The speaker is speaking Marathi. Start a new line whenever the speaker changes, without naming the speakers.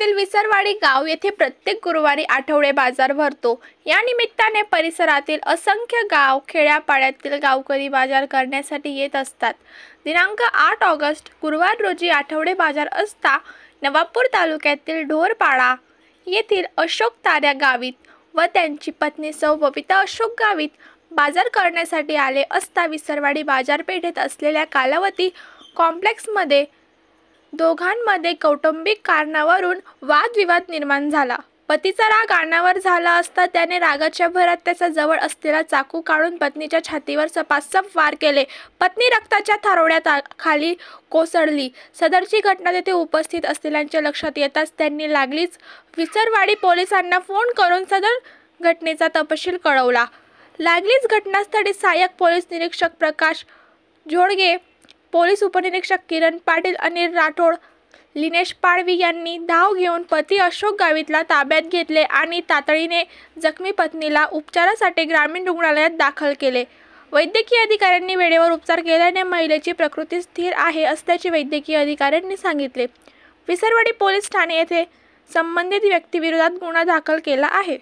तालुक्यातील विसरवाडी गाव येथे प्रत्येक गुरुवारी आठवडे बाजार भरतो। या निमित्ताने परिसरातील असंख्य गाव खेड्यापाड्यातील गावकरी बाजार करण्यासाठी येत असतात। दिनांक 8 ऑगस्ट गुरुवार रोजी आठवडे बाजार असता नवापूर तालुक्यातील ढोरपाडा येथील अशोक ताऱ्या गावित व त्यांची पत्नी सौ बबिता अशोक गावित बाजार करण्यासाठी आले असता विसरवाडी बाजारपेठेत असलेल्या कालावती कॉम्प्लेक्समध्ये दोघांमध्ये कौटुंबिक कारणावरून वादविवाद निर्माण झाला। पतीचा राग अनावर झाला असता त्याने रागाच्या भरात त्याचा जवळ असलेला चाकू काढून पत्नीच्या छातीवर सपासप वार केले। पत्नी रक्ताच्या थारोळ्यात खाली कोसळली। सदरची घटना तेथे उपस्थित असलेल्यांच्या लक्षात येताच त्यांनी लागलीच विसरवाडी पोलिसांना फोन करून सदर घटनेचा तपशील कळवला। लागलीच घटनास्थळी सहाय्यक पोलीस निरीक्षक प्रकाश जोडगे, पोलीस उपनिरीक्षक किरण पाटील, अनिल राठोड, लिनेश पाडवी यांनी धाव घेऊन पती अशोक गावितला ताब्यात घेतले आणि तातडीने जखमी पत्नीला उपचारासाठी ग्रामीण रुग्णालयात दाखल केले। वैद्यकीय अधिकाऱ्यांनी वेळेवर उपचार केल्याने महिलेची प्रकृती स्थिर आहे असल्याचे वैद्यकीय अधिकाऱ्यांनी सांगितले। विसरवाडी पोलीस ठाणे येथे संबंधित व्यक्तीविरोधात गुन्हा दाखल केला आहे।